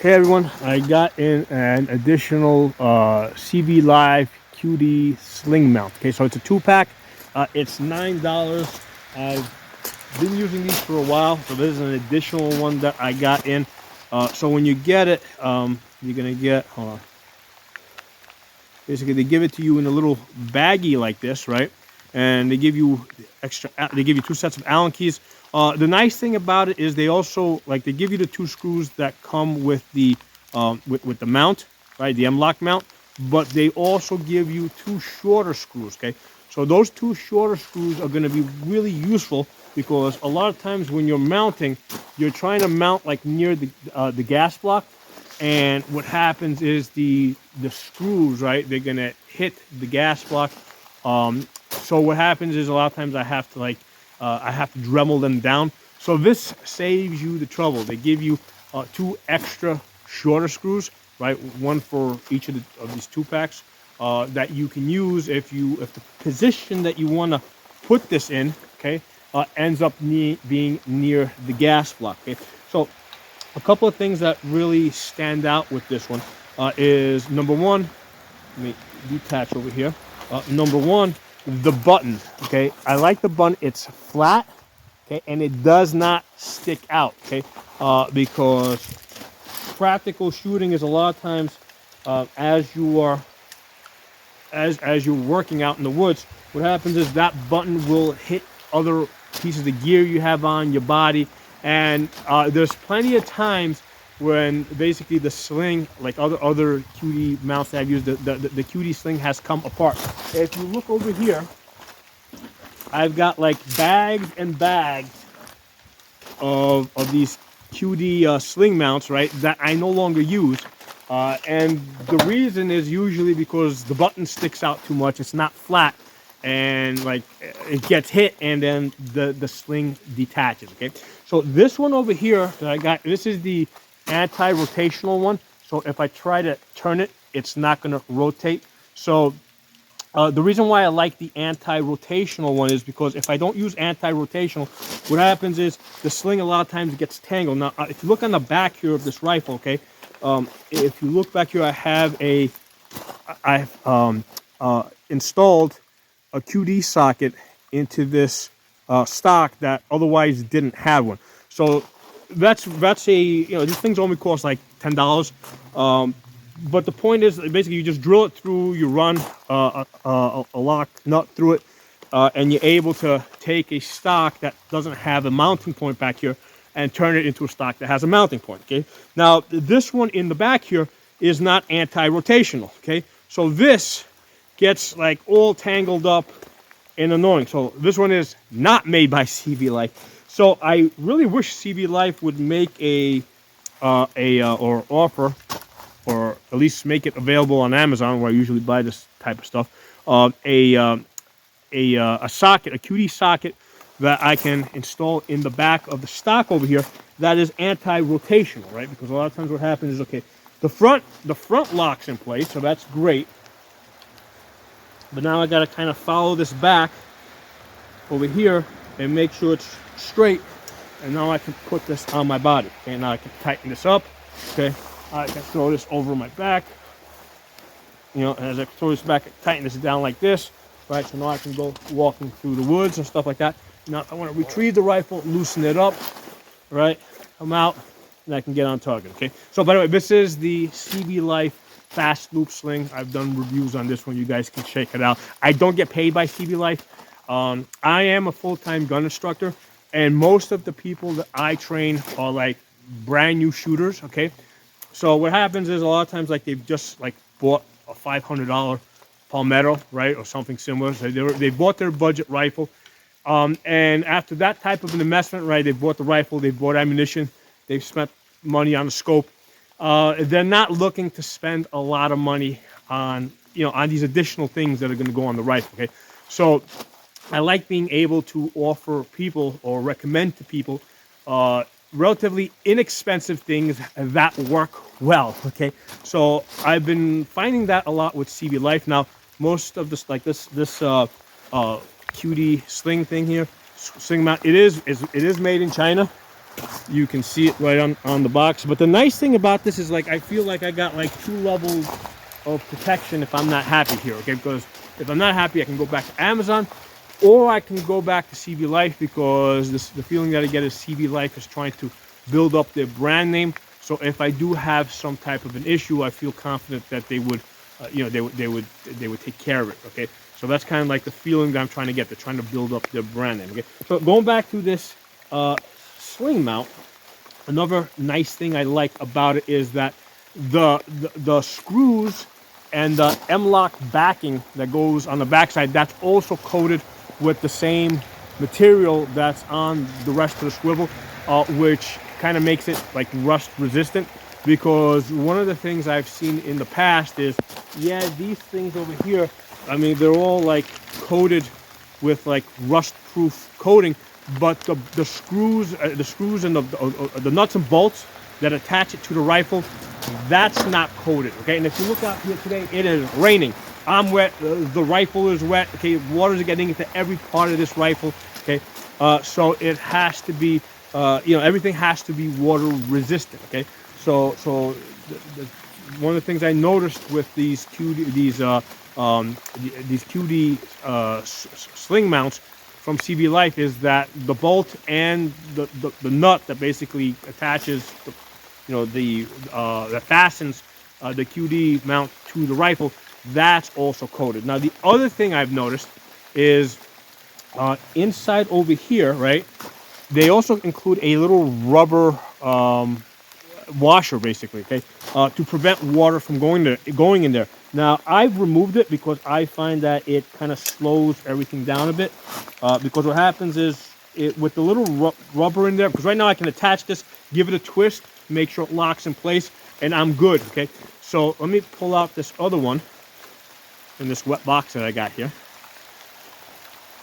Hey everyone, I got in an additional CVLife QD Sling Mount. Okay, so it's a two-pack. It's $9. I've been using these for a while, so this is an additional one that I got in. So when you get it, you're gonna get, hold on. Basically, they give it to you in a little baggie like this, right? And they give you extra. They give you two sets of Allen keys. The nice thing about it is they also they give you the two screws that come with the with the mount, right? The m-lok mount. But they also give you two shorter screws. Okay, so those two shorter screws are going to be really useful because a lot of times when you're mounting, you're trying to mount like near the gas block, and what happens is the screws, right, they're gonna hit the gas block. So what happens is a lot of times I have to I have to Dremel them down. So this saves you the trouble. They give you two extra shorter screws, right, one for each of these two packs, that you can use if the position that you want to put this in, okay, ends up being near the gas block. Okay, so a couple of things that really stand out with this one is number one. Let me detach over here. Number one, the button. Okay, I like the button. It's flat, okay, and it does not stick out. Okay, because practical shooting is a lot of times as you're working out in the woods, what happens is that button will hit other pieces of gear you have on your body, and there's plenty of times when basically the sling, like other QD mounts that I've used, the QD sling has come apart. If you look over here, I've got like bags and bags of these QD sling mounts, right, that I no longer use. And the reason is usually because the button sticks out too much. It's not flat, and like it gets hit, and then the sling detaches. Okay, so this one over here that I got, this is the anti-rotational one. So if I try to turn it, it's not going to rotate. So the reason why I like the anti-rotational one is because if I don't use anti-rotational, what happens is the sling a lot of times gets tangled. Now, if you look on the back here of this rifle, okay, if you look back here, I've installed a QD socket into this stock that otherwise didn't have one. So that's a, these things only cost like $10. But the point is, basically, you just drill it through, you run a lock nut through it, and you're able to take a stock that doesn't have a mounting point back here and turn it into a stock that has a mounting point, okay? Now, this one in the back here is not anti-rotational, okay? So this gets like all tangled up and annoying. So this one is not made by CVLife. So I really wish CVLife would make or offer, or at least make it available on Amazon, where I usually buy this type of stuff, a socket, a QD socket that I can install in the back of the stock over here that is anti-rotational, right? Because a lot of times what happens is, okay, the front locks in place, so that's great. But now I got to kind of follow this back over here and make sure it's straight. And now I can put this on my body. Okay, now I can tighten this up. Okay, I can throw this over my back. As I throw this back, I tighten this down like this. Right, so now I can go walking through the woods and stuff like that. Now I want to retrieve the rifle, loosen it up, right? I'm out, and I can get on target, okay? So by the way, this is the CVLife Fast Loop Sling. I've done reviews on this one. You guys can check it out. I don't get paid by CVLife. I am a full-time gun instructor, and most of the people that I train are like brand new shooters, okay? So what happens is a lot of times like they've just like bought a $500 Palmetto, right, or something similar. So they bought their budget rifle, and after that type of an investment, right, they bought the rifle, they bought ammunition, they've spent money on the scope. They're not looking to spend a lot of money on on these additional things that are going to go on the rifle. Okay, so I like being able to offer people or recommend to people relatively inexpensive things that work well. Okay, so I've been finding that a lot with CVLife. Now, most of this, like this QD sling thing here, sling mount, it is made in China. You can see it right on the box. But the nice thing about this is, like, I feel like I got like 2 levels of protection if I'm not happy here, okay? Because if I'm not happy, I can go back to Amazon, or I can go back to CVLife, because the feeling that I get is CVLife is trying to build up their brand name. So if I do have some type of an issue, I feel confident that they would, they would take care of it. Okay, so that's kind of like the feeling that I'm trying to get. They're trying to build up their brand name. Okay, so going back to this sling mount, another nice thing I like about it is that the screws and the m-lok backing that goes on the backside, that's also coated with the same material that's on the rest of the swivel, which kind of makes it like rust resistant. Because one of the things I've seen in the past is, yeah, these things over here, I mean, they're all like coated with like rust proof coating, but the screws and the nuts and bolts that attach it to the rifle, that's not coated. Okay, and if you look out here today, it is raining. I'm wet, the rifle is wet. Okay, water's getting into every part of this rifle. Okay, so it has to be, everything has to be water resistant. Okay, so one of the things I noticed with these QD sling mounts from CVLife is that the bolt and the nut that basically attaches that fastens the QD mount to the rifle, that's also coated. Now the other thing I've noticed is inside over here, right, they also include a little rubber washer, basically, okay, to prevent water from going in there. Now I've removed it because I find that it kind of slows everything down a bit. Because what happens is, with the little rubber in there, because right now I can attach this, give it a twist, make sure it locks in place, and I'm good. Okay, so let me pull out this other one in this wet box that I got here.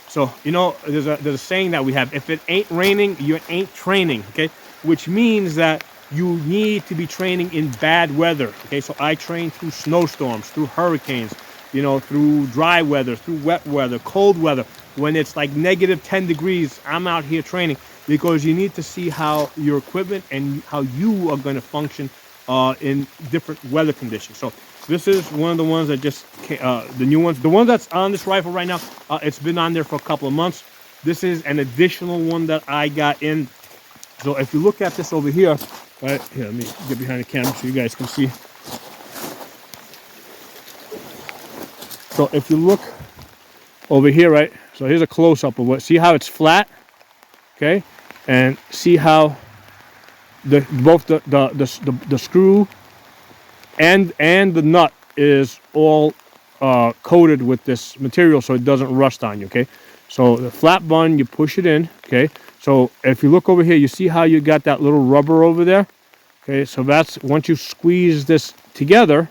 So, there's a saying that we have: if it ain't raining, you ain't training. Okay, which means that you need to be training in bad weather. Okay, so I train through snowstorms, through hurricanes, through dry weather, through wet weather, cold weather. When it's like -10 degrees, I'm out here training, because you need to see how your equipment and how you are going to function in different weather conditions. So this is one of the ones that just the new ones, the one that's on this rifle right now. It's been on there for a couple of months. This is an additional one that I got in. So if you look at this over here, right here, let me get behind the camera so you guys can see. So if you look over here, right, so here's a close-up of what, see how it's flat, okay, and see how both the screw and the nut is all coated with this material, so it doesn't rust on you. Okay, so the flat bun, you push it in. Okay, so if you look over here, you see how you got that little rubber over there. Okay, so that's, once you squeeze this together,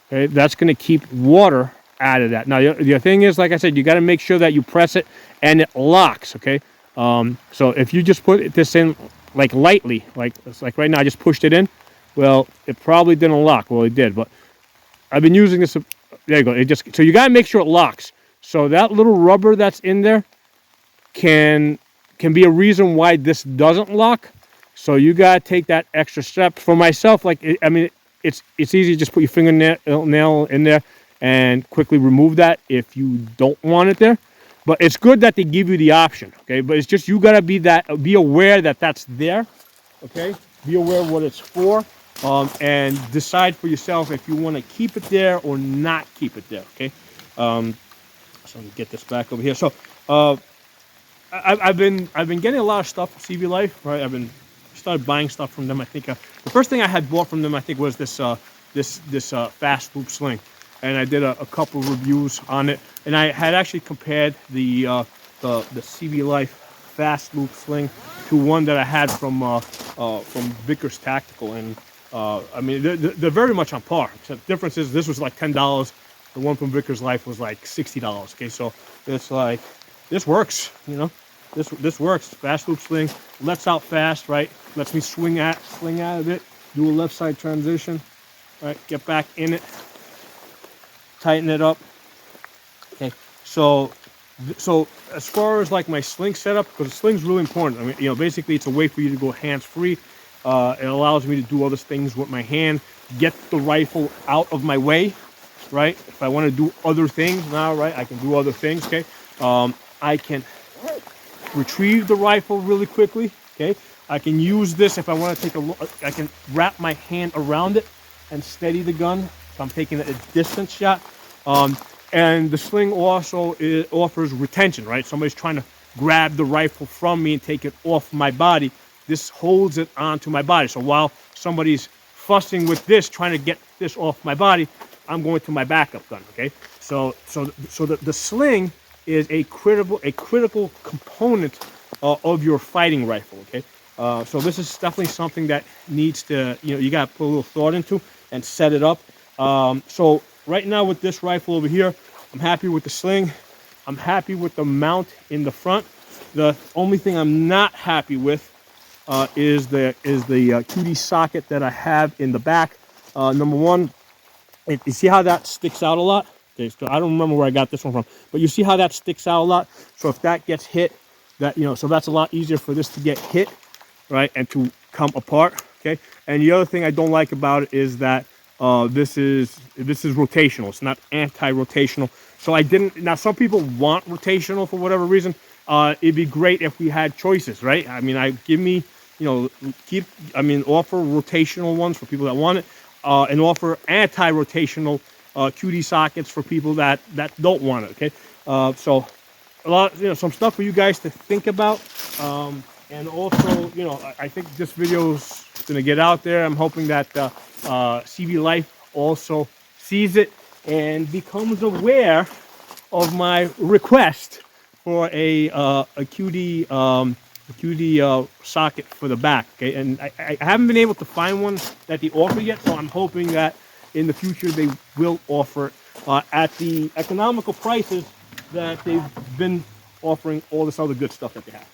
okay, that's going to keep water out of that. Now the thing is, like I said, you got to make sure that you press it and it locks. Okay, so if you just put this in like lightly, like right now I just pushed it in, well, it probably didn't lock. Well, it did, but I've been using this. There you go. It just, so you got to make sure it locks. So that little rubber that's in there can be a reason why this doesn't lock. So you got to take that extra step. For myself, like, it's easy to just put your fingernail in there and quickly remove that if you don't want it there. But it's good that they give you the option, okay? But it's just, you got to be aware that that's there, okay? Be aware of what it's for, and decide for yourself if you want to keep it there or not keep it there, okay? So let me get this back over here. So I've been getting a lot of stuff from CVLife, right? I've started buying stuff from them. I think the first thing I had bought from them, I think, was this fast loop sling, and I did a couple reviews on it, and I had actually compared the CVLife fast loop sling to one that I had from Vickers Tactical, and I mean, they're very much on par. Except the difference is this was like $10. The one from Vickers Life was like $60. Okay, so it's like, this works. This works. Fast loop sling lets out fast, right? Lets me swing out of it, do a left side transition, right? Get back in it, tighten it up. Okay, so So as far as like my sling setup, because the sling's really important. I mean, basically it's a way for you to go hands-free. It allows me to do other things with my hand, get the rifle out of my way, right? If I want to do other things now, right, I can do other things, okay? I can retrieve the rifle really quickly, okay? I can use this if I want to take a look. I can wrap my hand around it and steady the gun if I'm taking a distance shot. And the sling also offers retention, right? Somebody's trying to grab the rifle from me and take it off my body. This holds it onto my body. So while somebody's fussing with this, trying to get this off my body, I'm going to my backup gun, okay? So the sling is a critical component of your fighting rifle, okay? So this is definitely something that needs to, you got to put a little thought into and set it up. So right now with this rifle over here, I'm happy with the sling. I'm happy with the mount in the front. The only thing I'm not happy with is the QD socket that I have in the back. Number one, you see how that sticks out a lot? Okay, so I don't remember where I got this one from, but you see how that sticks out a lot? So if that gets hit, so that's a lot easier for this to get hit, right, and to come apart, okay? And the other thing I don't like about it is that this is rotational. It's not anti-rotational. So I didn't, now some people want rotational for whatever reason. It'd be great if we had choices, right? I mean, offer rotational ones for people that want it, and offer anti-rotational QD sockets for people that don't want it, okay? So a lot, some stuff for you guys to think about. And also, I think this video's gonna get out there. I'm hoping that CVLife also sees it and becomes aware of my request for a QD socket for the back. Okay, and I haven't been able to find one that they offer yet, so I'm hoping that in the future they will offer at the economical prices that they've been offering all this other good stuff that they have.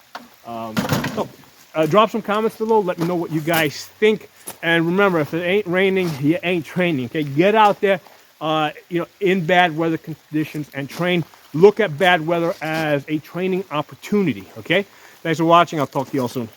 Drop some comments below. Let me know what you guys think. And remember, if it ain't raining, you ain't training. Okay, get out there, in bad weather conditions and train. Look at bad weather as a training opportunity. Okay, thanks for watching. I'll talk to you all soon.